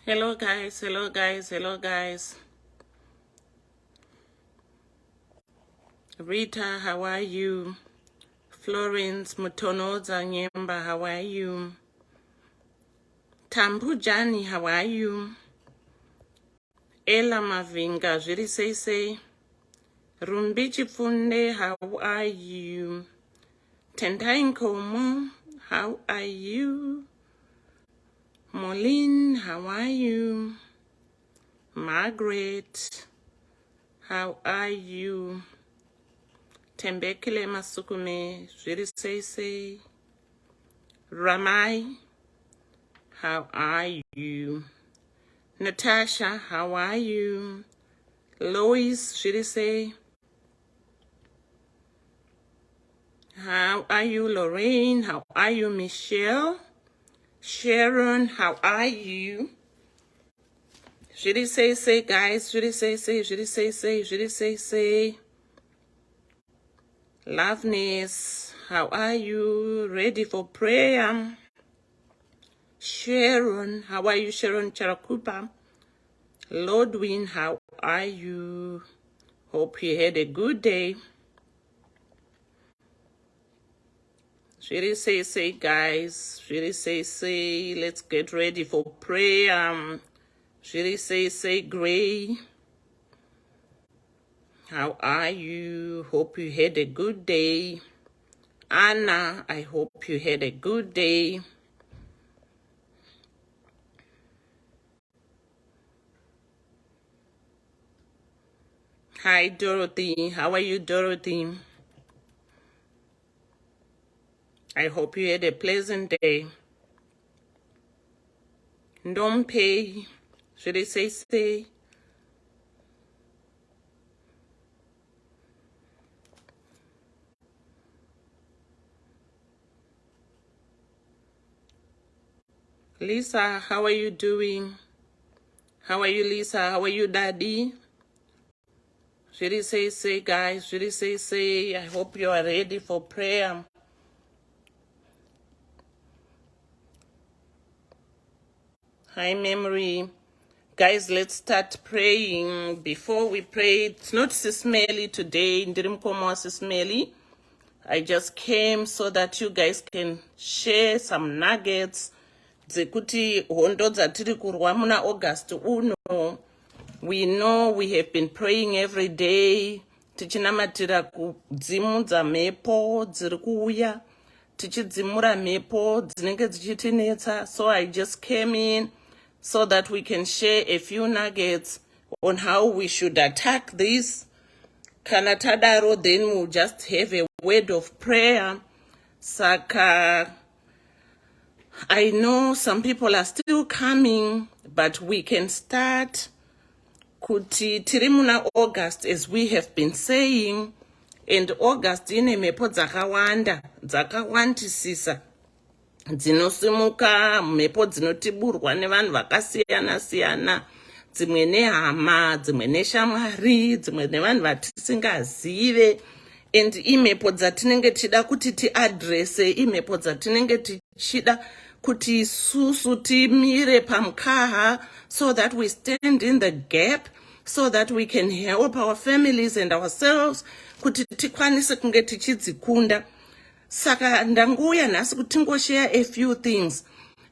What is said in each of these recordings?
Hello guys, hello guys, hello guys. Rita, how are you? Florence Mutonoza Nyemba, how are you? Tambu Jani, how are you? Ella Mavinga, Jiri Sese. Rumbichi Funde, how are you? Tendai Nkomo, how are you? Moline, how are you? Margaret, how are you? Tembekile Masukume, Jiri Sese. Ramai, how are you? Natasha, how are you? Lois, should I say? How are you? Lorraine, how are you? Michelle? Sharon, how are you? Should I say, guys? Should I say, should I say, should I say? Loveness, how are you? Ready for prayer? Sharon, how are you? Sharon Charakupa. Lordwin, how are you? Hope you had a good day. Should I say, guys? Should I say, let's get ready for prayer. Should I say, Gray? How are you? Hope you had a good day. Anna, I hope you had a good day. Hi, Dorothy. How are you, Dorothy? I hope you had a pleasant day. Ndompe, should I say? Lisa, how are you doing? How are you, Lisa? How are you, Daddy? Should I say, guys? Should I say? I hope you are ready for prayer. Hi, Memory. Guys, let's start praying. Before we pray, it's not SIS MELLY today. Ndirimkomo SIS MELLY. I just came so that you guys can share some nuggets. Dzekuti hondo dzatiri kurwa muna August uno. We know we have been praying every day. Tichinamatira kudzimudza mhepo dziri kuuya. Tichidzimura mhepo dzinenge dzichitinetsa. So I just came in so that we can share a few nuggets on how we should attack this. Kana tadaro, then we'll just have a word of prayer. Saka, I know some people are still coming, but we can start. Kuti tirimuna August, as we have been saying, and August ine mhepo dzakawanda dzakawandisisa dzinosimuka, mhepo dzinotiburwa nevanhu vakasiyana siyana, dzimwe nehama, dzimwe neshamwari, dzimwe nevanhu vatisingazive, and imhepo dzatinenge tichida kuti tiadrese, imhepo dzatinenge tichida kuti isusu timire pamkaha, so that we stand in the gap, so that we can help our families and ourselves kuti tikwanise kunge tichidzikunda. Saka ndanguya nhasi kuti tingoshare a few things,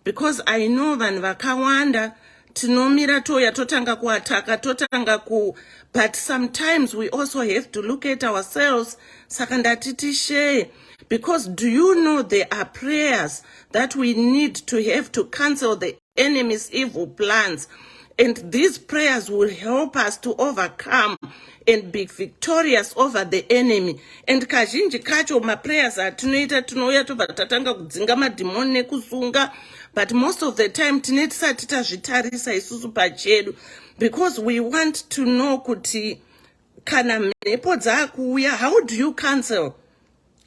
because I know vanhu vakawanda tinomira toya totanga kuataka totanga ku, but sometimes we also have to look at ourselves. Saka ndati tishare, because do you know there are prayers that we need to have to cancel the enemy's evil plans, and these prayers will help us to overcome and be victorious over the enemy. And kazhinji kacho ma prayers atinoita tinouya tobva tatanga kudzinga madhimoni nekusunga, but most of the time tine tisati tazvitarisa isusu pachedu, because we want to know kuti kana mhepo dzakuuya, how do you cancel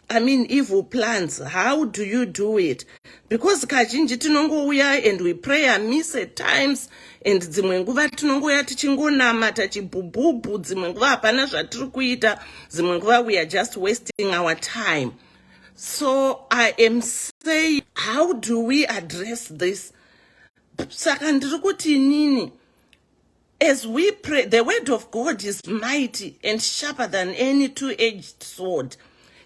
evil plans? How do you do it? Because kazhinji tinongouya and we pray amiss at times, and dzimwe nguva tinongouya tichingonama tachibhubhubhu, dzimwe nguva hapana zvatiri kuita, dzimwe nguva we are just wasting our time. So I am saying, how do we address this? Saka ndiri kuti inini, as we pray, the word of God is mighty and sharper than any two-edged sword.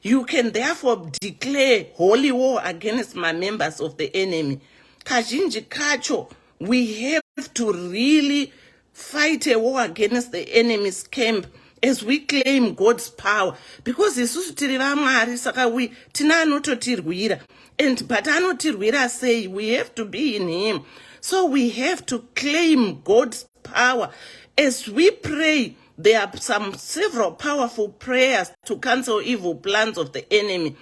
You can therefore declare holy war against my members of the enemy. Kazhinji kacho, we have to really fight a war against the enemy's camp as we claim God's power. Because isusu tiri vaMwari, saka we tina anototirwira. And but anotirwira say we have to be in him. So we have to claim God's power. As we pray, there are several powerful prayers to cancel evil plans of the enemy.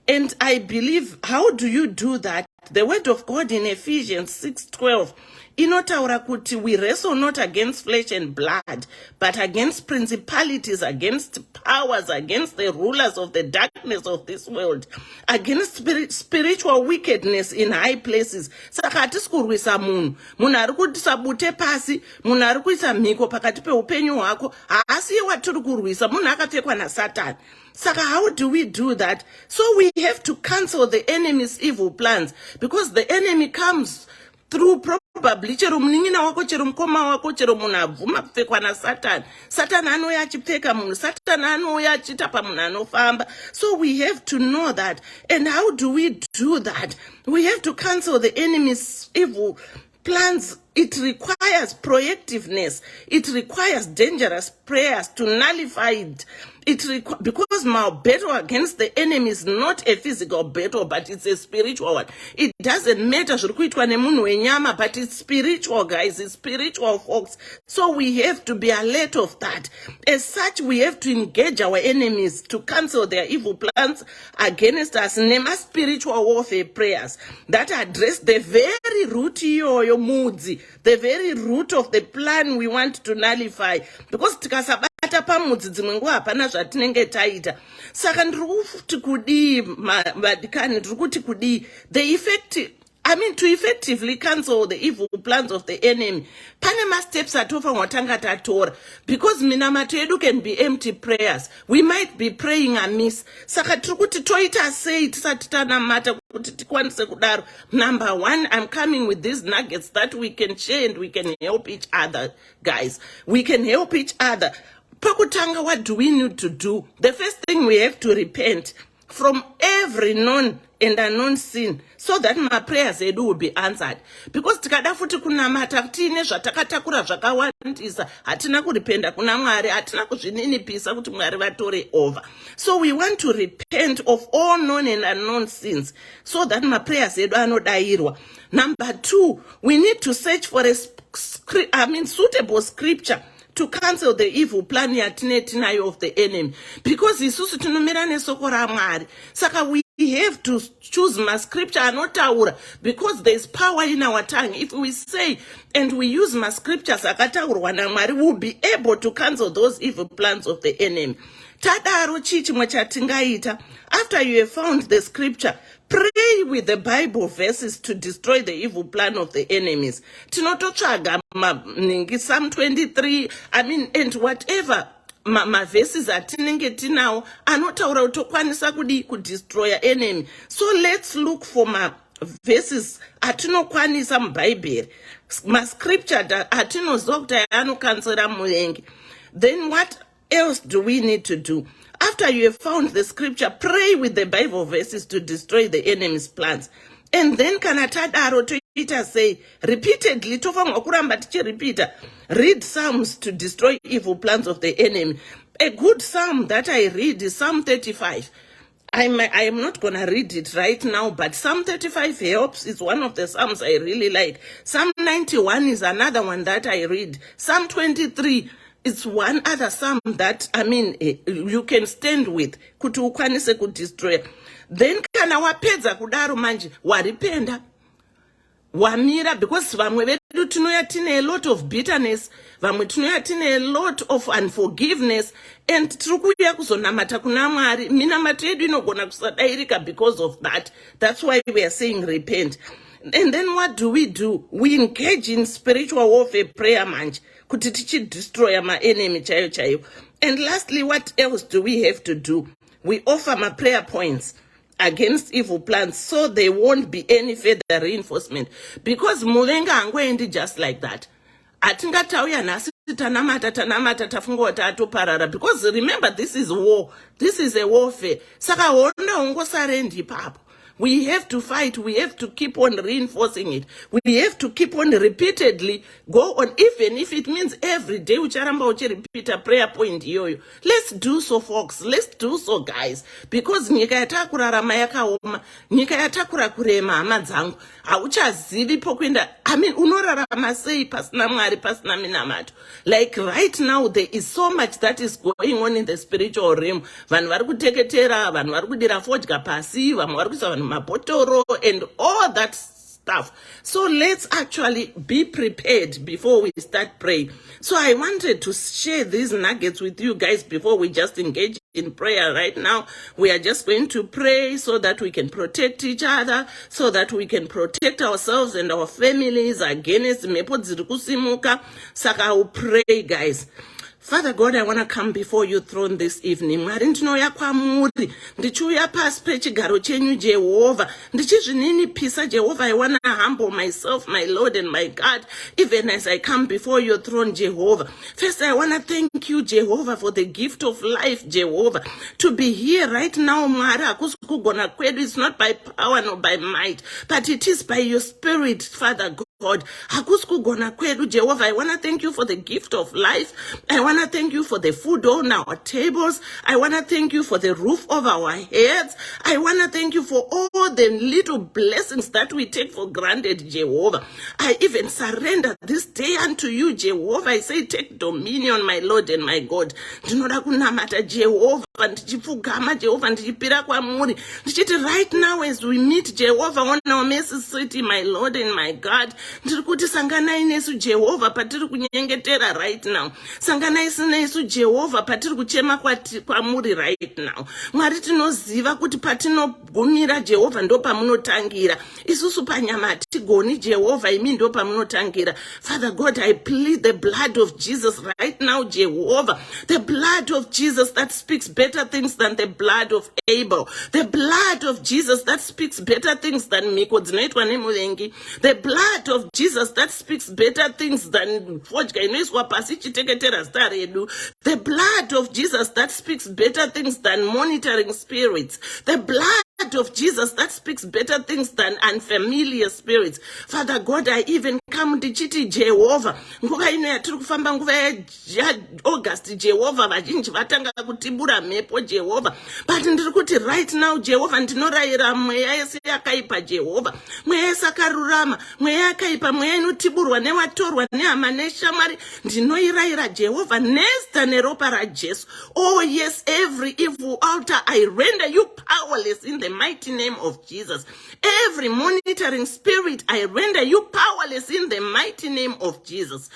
And I believe, how do you do that? The word of God in Ephesians 6:12, inotaura kuti we wrestle not against flesh and blood, but against principalities, against powers, against the rulers of the darkness of this world, against spiritual wickedness in high places. Saka hatisi kurwisa munhu ari kuisa bute pasi, munhu ari kuisa mhiko pakati peupenyu hwako, haasi iye watiri kurwisa, munhu akapfekwa naSatani. Saka, how do we do that? So we have to cancel the enemy's evil plans, because the enemy comes through probably chero munin'ina wako, chero mukoma wako, chero munhu abvuma kupfekwa naSatani. Satani anouya achipfeka munhu, Satani anouya achiita pamunhu anofamba. So we have to know that. And how do we do that? We have to cancel the enemy's evil plans. It requires proactiveness. It requires dangerous prayers to nullify it. Because my battle against the enemy is not a physical battle, but it's a spiritual one. It doesn't matter, but it's spiritual, guys. It's spiritual, folks. So we have to be alert of that. As such, we have to engage our enemies to cancel their evil plans against us. Name us spiritual warfare prayers that address the very root, the very root of the plan we want to nullify. Because tikasabata pamudzi dzimwe nguva hapana zvatinenge taita. Saka ndiri kuti kudii madikani, ndiri kuti kudii, to effectively cancel the evil plans of the enemy, pane ma-steps atofanwa tanga tatora. Because minamato yedu can be empty prayers. We might be praying amiss. Saka tiri kuti toita sei tisati tanamata kuti tikwanise kudaro. Number one, I'm coming with these nuggets that we can share and we can help each other, guys. We can help each other. Pakutanga, what do we need to do? The first thing, we have to repent from every known and unknown sin, so that my prayers will be answered. Because tikada futi kunamata tine zvatakatakura zvakawandisa, hatina kuripenda kuna Mwari, hatina kuzvininipisa kuti Mwari vatore over. So we want to repent of all known and unknown sins, so that my prayers anodairwa. Number two, we need to search for a suitable scripture to cancel the evil plan yatinetinayo of the enemy. Because isusu tinomira nesoko raMwari. Saka we have to choose my scripture anotaura, because there's power in our tongue. If we say and we use my scriptures akataurwa naMwari, we'll be able to cancel those evil plans of the enemy. Tadaro chichimwe chatingaita, after you have found the scripture, pray with the Bible verses to destroy the evil plan of the enemies. Tinototsvaga Psalm 23, and whatever ma verses atinenge tinawo anotaura utokwanisa kudi kudestroya enemy. So let's look for ma verses atinokwanisa muBhayibheri, ma scripture atinozokta anokansera muvengi. Then what else do we need to do? After you have found the scripture, pray with the Bible verses to destroy the enemy's plans. And then kanatadaro toita say repeatedly, tofanwa kuramba tichiripita, read Psalms to destroy evil plans of the enemy. A good psalm that I read is Psalm 35. I am not going to read it right now, but Psalm 35 helps. It's one of the Psalms I really like. Psalm 91 is another one that I read. Psalm 23, it's one other psalm that, you can stand with. Kuti ukwanise kudestroy. Then kana wapedza kudaro manje, waripenda. Wamira, because vamwe vedu tinoya tine a lot of bitterness, vamwe tinoya tine a lot of unforgiveness, and tirukuya kuzonamata kuna Mwari, minamato yedu inogona kusadairika because of that. That's why we are saying repent. And then what do? We engage in spiritual warfare prayer manje, kuti tichi destroy my enemy chayo. And lastly, what else do we have to do? We offer my prayer points. against evil plans, so there won't be any further reinforcement. Because muvenga hangoendi just like that. Atingatauya nasi tanamata tafunga tatoparara, because remember, this is war. This is a warfare. Saka honda ungosarendi papo. We have to fight. We have to keep on reinforcing it. We have to keep on repeatedly go on, even if it means every day. Ucharamba uchi repeat a prayer point yoyo. Let's do so, folks. Let's do so, guys. Because nyika yatakura rama yakaoma, nyika yatakura kurema hama dzangu. Hauchazivi pokwenda. I mean, unorarama sei pasina mwari pasina minamato. Like right now, there is so much that is going on in the spiritual realm. Vanhu vari kuteketera, vanhu vari kudira fodya pasi, vanhu vari kuisa vanhu mabhotoro, and all that stuff. So let's actually be prepared before we start praying. So I wanted to share these nuggets with you guys before we just engage in prayer. Right now, we are just going to pray so that we can protect each other, so that we can protect ourselves and our families against mhepo dziri kusimuka. Saka I will pray, guys. Father God, I want to come before your throne this evening. Mwari ndinouya kwamuri, ndichiuya pasi pechigaro chenyu Jehovah. Ndichizvininipisa Jehovah, I want to humble myself, my Lord and my God, even as I come before your throne, Jehovah. First, I want to thank you, Jehovah, for the gift of life, Jehovah. To be here right now, Mwari, hakusi kugona kwedu, it's not by power nor by might, but it is by your spirit, Father God. Hakusi kugona kwedu, Jehovah. I want to thank you for the gift of life. I want to thank you for the food on our tables. I want to thank you for the roof over our heads. I want to thank you for all the little blessings that we take for granted, Jehovah. I even surrender this day unto you, Jehovah. I say, take dominion, my Lord and my God. Ndinoda kunamata Jehovah, ndichipfugama Jehovah, ndichipira kwamuri. Ndichiti right now as we meet Jehovah on our mercy city, my Lord and my God, ndiri kuti sanganai nesu Jehovah patiri kunyengetera right now. Sanganai nesu Jehovah patiri kuchema kwamuri right now. Mwari tinoziva kuti patinogumira Jehovah ndo pamunotangira. Isusu panyama tigoni Jehovah, imi ndo pamunotangira. Father God, I plead the blood of Jesus right now, Jehovah. The blood of Jesus that speaks better things than the blood of Abel. The blood of Jesus that speaks better things than Miko dzinoitwa nemuvengi. The blood of Jesus that speaks better things than fodya inoiswa pasi chiteketera zita redu. The blood of Jesus that speaks better things than monitoring spirits. The blood of Jesus that speaks better things than unfamiliar spirits. Father God, I even come ndichiti Jehovah. Nguva ino yatiri kufamba nguva ya August, Jehovah, vazhinji vatanga kutibura mhepo, Jehovah. But ndiri kuti right now, Jehovah, ndinorayira mweya yese yakaipa, Jehovah. Mweya yese akarurama, mweya yakaipa, mweya inotiburwa nevatorwa nehama neshamwari. Ndinoirayira, Jehovah, nesta neropa raJesu. Oh yes, every evil altar, I render you powerless in the mighty name of Jesus. Every monitoring spirit, I render you powerless in the mighty name of Jesus.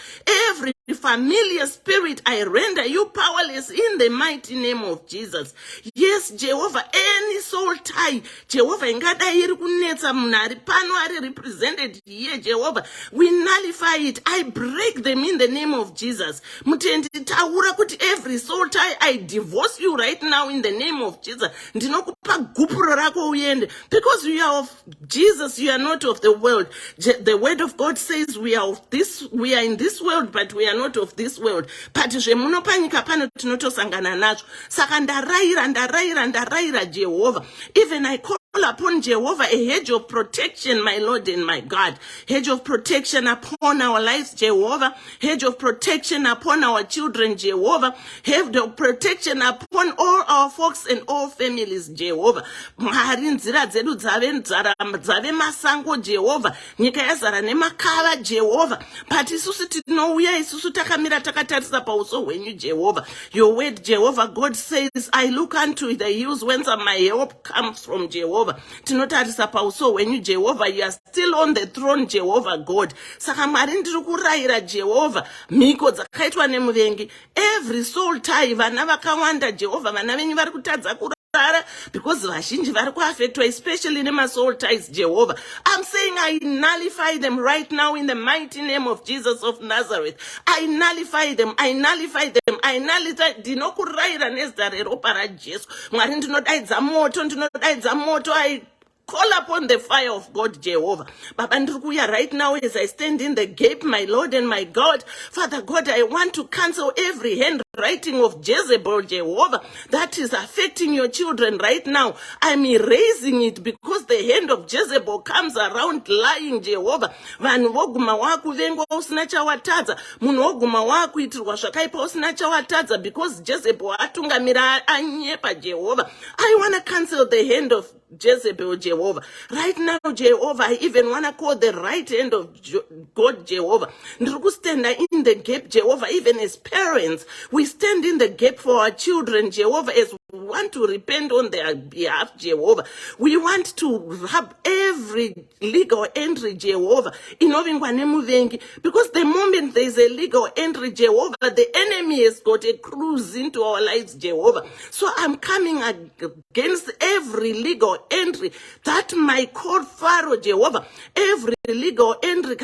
Every familiar spirit, I render you powerless in the mighty name of Jesus. Yes, Jehovah, any soul tie, Jehovah, ingada iri kunetsa munhu iripano ari represented here, Jehovah, we nullify it. I break them in the name of Jesus. Mutendi taura kuti every soul tie, I divorce you right now in the name of Jesus. Ndinokupa gupuro rako uyende, because you are of Jesus, you are not of the world. The word of God says we are in this world, but we are not of this world. But zvemunopanyika pano tinotosangana nazvo. Saka ndarayira Jehovah. Even I call upon Jehovah a hedge of protection, my Lord and my God. Hedge of protection upon our lives, Jehovah. Hedge of protection upon our children, Jehovah. Hedge of protection upon all our folks and all families, Jehovah. Mwari nzira dzedu dzave masango, Jehovah. Nyika yazara nemakava, Jehovah. But isusu tinouya, isusu takamira takatarisa pauso hwenyu, Jehovah. Your word, Jehovah, God says, I look unto the hills whence my help comes from, Jehovah. Tinotarisa pauso hwenyu, Jehovah. You are still on the throne, Jehovah God. Saka mwari ndiri kurayira, Jehovah, mhiko dzakaitwa nemuvengi, every soul tie, vana vakawanda, Jehovah, vana venyu vari kutadza because vazhinji vari kuaffectwa, especially nema soul ties, Jehovah. I'm saying I nullify them right now in the mighty name of Jesus of Nazareth. I nullify them, I nullify them, I I nullify ndinokurayira nezita reropa raJesu. Mwari ndinodaidza moto, I call upon the fire of God, Jehovah. Baba ndikuya right now as I stand in the gap, my Lord and my God. Father God, I want to cancel every handwriting of Jezebel, Jehovah, that is affecting your children right now. I'm erasing it because the hand of Jezebel comes around lying, Jehovah. Vanhu voguma vakuvengwa usina chawatadza. Munhu woguma vakuitirwa zvakaipa usina chawatadza because Jezebel atungamira anyepa, Jehovah. I want to cancel the hand of Jezebel, Jehovah. Right now, Jehovah, I even want to call the right hand of God, Jehovah. Stand in the gap, Jehovah, even as parents. We stand in the gap for our children, Jehovah, as we want to repent on their behalf, Jehovah. We want to rub every legal entry, Jehovah, because the moment there is a legal entry, Jehovah, the enemy has got a cruise into our lives, Jehovah. So I'm coming against every legal entry that might call Pharaoh, Jehovah. Every legal entry,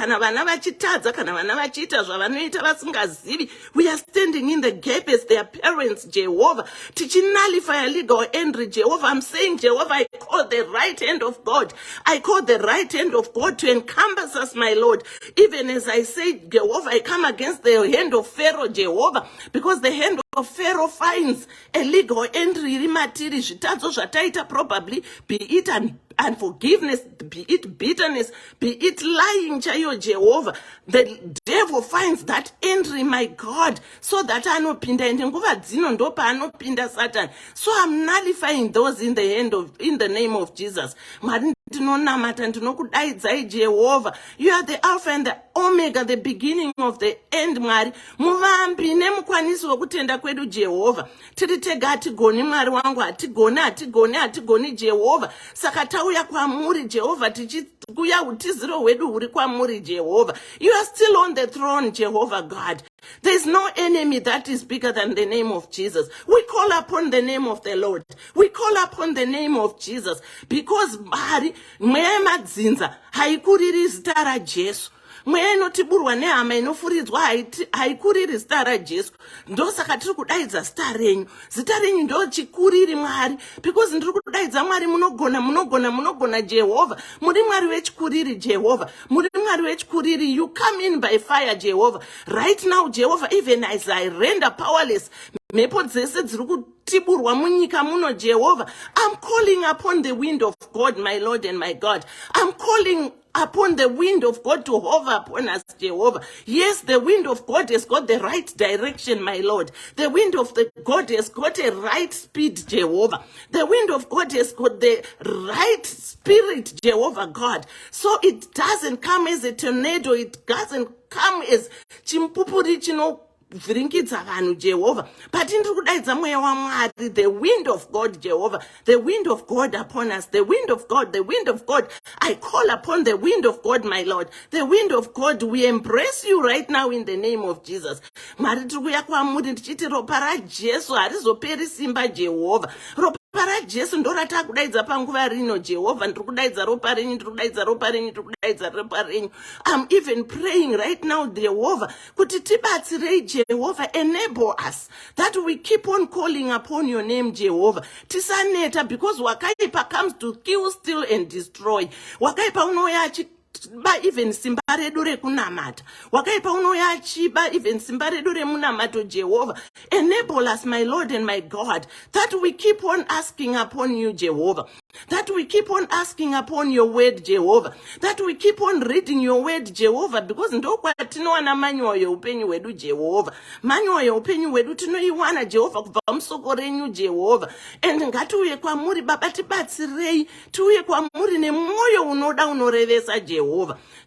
we are standing in the gap as their parents, Jehovah. Teaching nullify a legal entry, Jehovah. I'm saying, Jehovah, I call the right hand of God. I call the right hand of God to encompass us, my Lord. Even as I say, Jehovah, I come against the hand of Pharaoh, Jehovah, because the hand of Pharaoh finds a legal entry, probably, be it unforgiveness, be it bitterness, be it lying, Jehovah. The devil finds that entry, my God, so that anopinda Satan. So I'm nullifying those in the name of Jesus. Jehovah, you are the Alpha and the Omega, the beginning of the end, Mwari. Muvambi nemukwanisi wokutenda kwedu, Jehovah. Tiritega atigoni, Mwari wangu, atigoni, Jehovah. Saka tauya kwamuri, Jehovah, tichikuya utiziro wedu uri kwamuri, Jehovah. You are still on the throne, Jehovah God. There is no enemy that is bigger than the name of Jesus. We call upon the name of the Lord. We call upon the name of Jesus because Mari mweya madzinza haikuriri zita raJesu. Mweya inotiburwa nehama inofuridzwa haikuriri zita raJesu. Ndosaka tiri kudaidza zita renyu. Zita renyu ndo chikuriri, Mwari, because ndiri kudaidza Mwari munogona Jehovah. Muri Mwari wechikuriri, Jehovah. Muri Mwari wechikuriri. You come in by fire, Jehovah. Right now, Jehovah, even as I render powerless, mepo dzese dziri kutiburwa munyika muno, Jehovah, I'm calling upon the wind of God, my Lord and my God. I'm calling upon the wind of God to hover upon us, Jehovah. Yes, the wind of God has got the right direction, my Lord. The wind of God has got a right speed, Jehovah. The wind of God has got the right spirit, Jehovah God. So it doesn't come as a tornado. It doesn't come as chimpupuri chino vhirinkidza vanhu, Jehovah. But ndiri kudaidza mweya waMwari, the wind of God, Jehovah, the wind of God upon us, the wind of God, the wind of God. I call upon the wind of God, my Lord, the wind of God. We embrace you right now in the name of Jesus. Mwari tiri kuya kwamuri tichiti ropa raJesu harizoperi simba, Jehovah. Ropa raJesu ndo ratakudaidza panguva rino, Jehovah. Ndiri kudaidza ropa renyu, ndiri kudaidza ropa renyu, ndiri kudaidza ropa renyu. I'm even praying right now, Jehovah, kuti tibatsirei, Jehovah, enable us that we keep on calling upon your name, Jehovah. Tisaneta, because wakaipa comes to kill, steal, and destroy. Wakaipa unoya ba even simba redu rekunamata. Wakaipa unoya achiba even simba redu remunamato, Jehovah. Enable us, my Lord and my God, that we keep on asking upon you, Jehovah. That we keep on asking upon your word, Jehovah. That we keep on reading your word, Jehovah, because ndokwatinowana manyowa yeupenyu wedu, Jehovah. Manyowa yeupenyu wedu tinoiwana, Jehovah, kubva musoko renyu, Jehovah. And ngatiuye kwamuri, Baba, tibatsirei. Tiuye kwamuri nemoyo unoda unorevesa, Jehovah.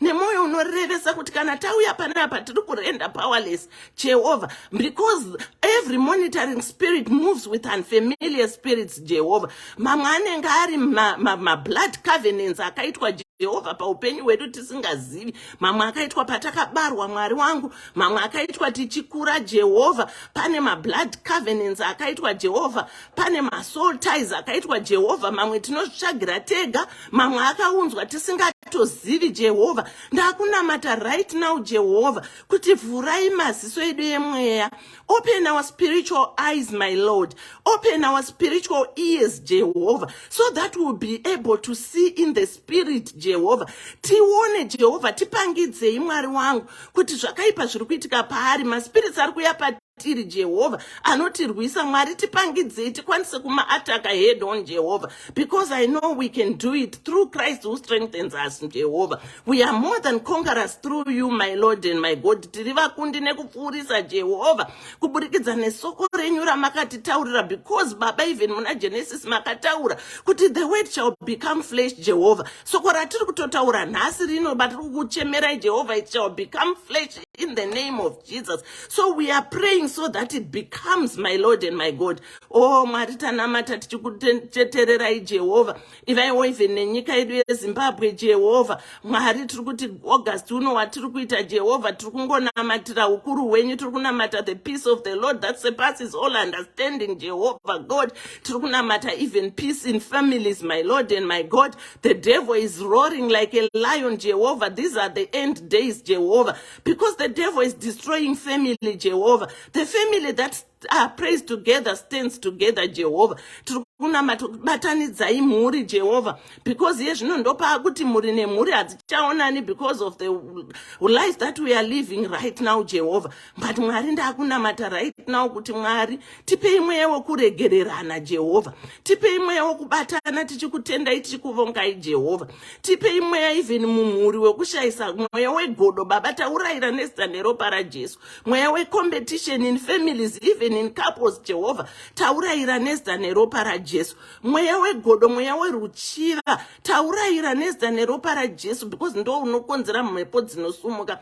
Nemoyo unorevesa kuti kana tauya panapa tiri kurenda powerless, Jehovah, because every monitoring spirit moves with unfamiliar spirits, Jehovah. Mamwe anenge ari blood covenants akaitwa, Jehovah, paupenyu wedu tisingazivi. Mamwe akaitwa patakabarwa, Mwari wangu. Mamwe akaitwa tichikura, Jehovah. Pane blood covenants akaitwa, Jehovah. Pane soul ties akaitwa, Jehovah. Mamwe tinozvitsvagira tega. Mamwe akaunzwa tisinga tisingatozivi Jehovah. Ndakunamata right now Jehovah kuti vhurai maziso edu emweya. Open our spiritual eyes, my Lord. Open our spiritual ears, Jehovah, so that we'll be able to see in the spirit, Jehovah. Tione Jehovah, tipangidzei Mwari wangu kuti zvakaipa zviri kuitika paari, maspirits ari kuuya patiri Jehovah, anotirwisa. Mwari tipangidzei tikwanise kuma-attack head on, Jehovah, because I know we can do it through Christ who strengthens us, Jehovah. We are more than conquerors through you, my Lord and my God. Tiri vakundi nekupfuurisa, Jehovah, kuburikidza nesoko renyu ramakatitaurira, because Baba, even muna Genesis makataura kuti the word shall become flesh, Jehovah. Soko ratiri kutotaura nhasi rino batiri kukuchemerai, Jehovah, it shall become flesh in the name of Jesus. So we are praying so that it becomes, my Lord and my God. Oh, Mwari tanamata tichikutetererai, Jehovah. Ivaiwo even nenyika yedu yeZimbabwe, Jehovah. Mwari tiri kuti August uno watiri kuita, Jehovah, tiri kungonamatira ukuru hwenyu, tiri kunamata the peace of the Lord that surpasses all understanding, Jehovah God. Tiri kunamata even peace in families, my Lord and my God. The devil is roaring like a lion, Jehovah. These are the end days, Jehovah, because the devil is destroying family, Jehovah. The family that prays together stands together, Jehovah. Batanidzai mhuri, Jehovah, because yezvino ndopakuti mhuri nemhuri hadzichaonani because of the life that we are living right now, Jehovah. But Mwari ndakunamata right now kuti Mwari tipei mweya wokuregererana, Jehovah. Tipei mweya wokubatana tichikutendai tichikuvongai, Jehovah. Tipei mweya even mumhuri wekushayisa, mweya wegodo, Baba, taurayira nezita neropa raJesu. Mweya wecompetition in families, even in couples, Jehovah, taurayira nezita neropa raJesu. Mweya wegodo, mweya weruchiva, taurayira nezita neropa raJesu, because ndo unokonzera mhepo dzinosumuka.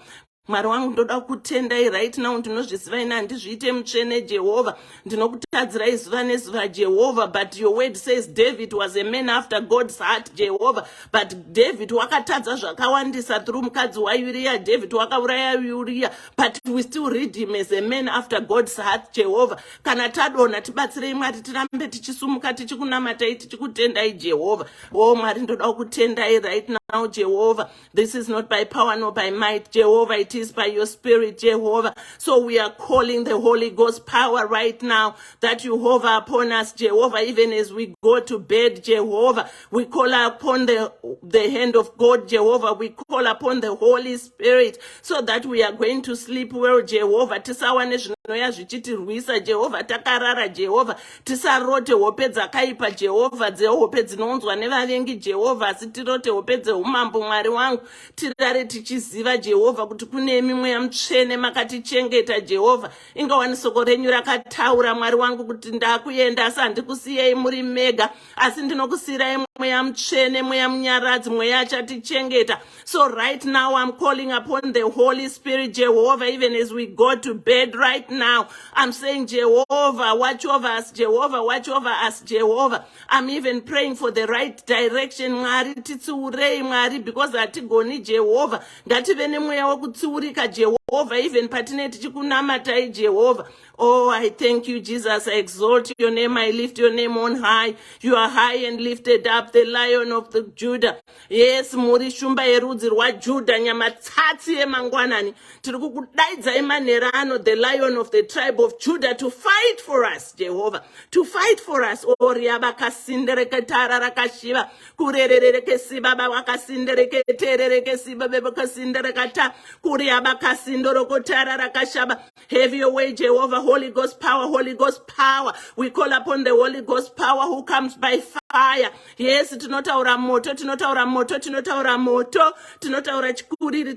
Mwari wangu, ndoda kutendai right now, ndinozviziva ina handizviite mutsvene, Jehovah. Ndinokutadzirai zuva nezuva, Jehovah, but your word says David was a man after God's heart, Jehovah. But David wakatadza zvakawandisa through mukadzi waUria. David wakauraya Uria, but we still read him as a man after God's heart, Jehovah. Kana tadona tibatsirei Mwari, tirambe tichisumuka tichikunamatai tichikutendai, Jehovah. Oh Mwari, ndoda kutendai right now, Jehovah. This is not by power nor by might, Jehovah. It is by your spirit, Jehovah. So we are calling the Holy Ghost power right now that you hover upon us, Jehovah, even as we go to bed, Jehovah. We call upon the hand of God, Jehovah. We call upon the Holy Spirit so that we are going to sleep well, Jehovah. Tisawane zvinoya zvichitirwisa, Jehovah, takarara, Jehovah. Tisarote hope dzakaipa, Jehovah, dzehope dzinonzwa nevavengi, Jehovah, asi tirote hope dzeumambo, Mwari wangu. Tirare tichiziva, Jehovah, kuti kune mimweya mutsvene makatichengeta, Jehovah. Ingawani soko renyu rakataura, Mwari wangu, kuti ndakuenda asi handikusiyai muri mega, asi ndinokusiyirai mweya mutsvene, mweya munyaradzi, mweya achatichengeta. So right now I'm calling upon the Holy Spirit, Jehovah, even as we go to bed right now. I'm saying, Jehovah, watch over us, Jehovah, watch over us, Jehovah. I'm even praying for the right direction, Mwari, titsiurei, Mwari, because hatigoni, Jehovah. Ngative nemweya wokutsiurika, Jehovah, even patine tichikunamatai, Jehovah. Oh, I thank you, Jesus. I exalt your name. I lift your name on high. You are high and lifted up, the Lion of the Judah. Yes, muri shumba yerudzi rwaJudha, nyama tsatsi emangwanani. Tiri kukudaidza emanerano, the Lion of the tribe of Judah, to fight for us, Jehovah. To fight for us. Oh, riabakasindereke tararakashiva. Kurerereke sibaba wakasindereke terereke sibaba wakasindereke ta. Kuriabakasindoroko tararakashaba. Have your way, Jehovah. Holy Ghost power, Holy Ghost power. We call upon the Holy Ghost power who comes by fire. Yes, tinotaura moto, tinotaura moto, tinotaura moto, tinotaura chikuriri,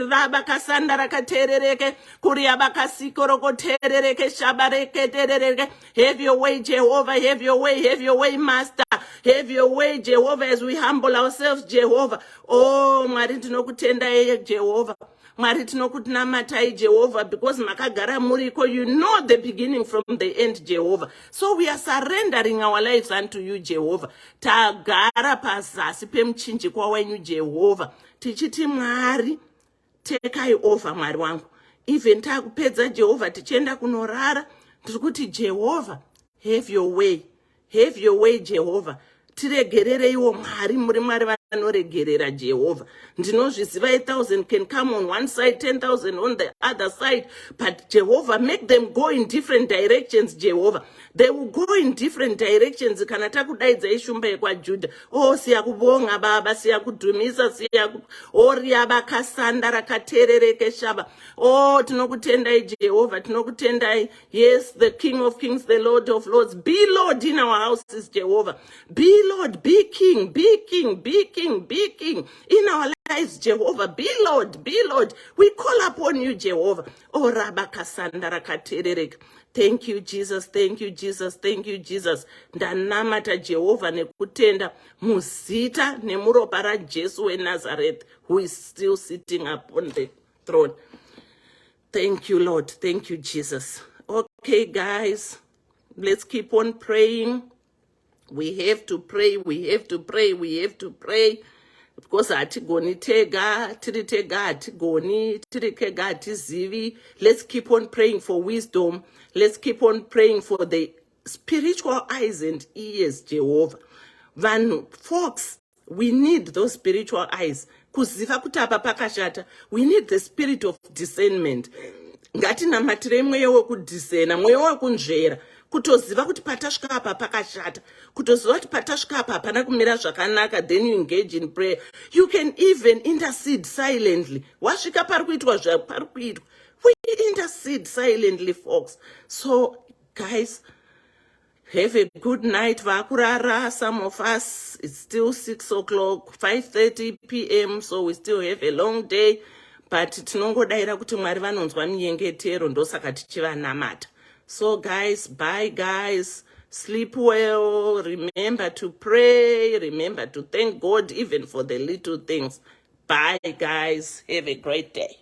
rabakasanda rakaterereke, kuriabakasiko rokoterereke, shabareke terereke. Have your way, Jehovah, have your way, Master. Have your way, Jehovah, as we humble ourselves, Jehovah. Oh, Mwari tinokutendai, Jehovah. Mwari tinokutinamatai, Jehovah, because makagara muriko, you know the beginning from the end, Jehovah. So we are surrendering our lives unto you, Jehovah. Tagara pazasi pemchinjikwa wenyu, Jehovah. Tichiti Mwari, take over, Mwari wangu. Even takupedza, Jehovah, tichenda kunorara. Tikuti, Jehovah, have your way. Have your way, Jehovah. Tiregerere iwo Mwari, muri Mwari vanoregerera Jehovah. Ndinozviziva 1,000 can come on one side, 10,000 on the other side, but Jehovah, make them go in different directions. Jehovah, they will go in different directions. Kana takudaidza ishumba yekwaJudha, oh siyakubonga baba, siyakudhumisa, oria bakasanda rakaterereke shaba, oh tinokutendai Jehovah, tinokutendai. Yes, the King of Kings, the Lord of Lords. Be Lord in our houses, Jehovah. Be Lord, be King, be King, be King, be King in our lives, Jehovah. Be Lord, be Lord. We call upon you, Jehovah. Oh, Rabakasanda rakaterereke. Thank you, Jesus. Thank you, Jesus. Thank you, Jesus. Ndanamata Jehovah nekutenda muzita nemuropa raJesu weNazareth, who is still sitting upon the throne. Thank you, Lord. Thank you, Jesus. Okay, guys, let's keep on praying. We have to pray. We have to pray. We have to pray. Because hatigoni tega, tiri tega, hatigoni, tiri tega, hatizivi. Let's keep on praying for wisdom. Let's keep on praying for the spiritual eyes and ears, Jehovah. Folks, we need those spiritual eyes. Kuziva kuti apa pakashata. We need the spirit of discernment. Ngatinamatire mweya wekudiscern, mweya wekunzvera. Kutoziva kuti patasvika apa pakashata. Kutoziva kuti patasvika apa hapana kumira zvakanaka, then you engage in prayer. You can even intercede silently. Wasvika pari kuitwa zvapari kuitwa. We intercede silently, folks. So, guys, have a good night. Vakurara, some of us, it's still 6 o'clock, 5:30 p.m., so we still have a long day. But tinongodaira kuti Mwari vanonzwa minyengetero, ndosaka tichivanamata. So, guys, bye, guys. Sleep well. Remember to pray. Remember to thank God even for the little things. Bye, guys. Have a great day.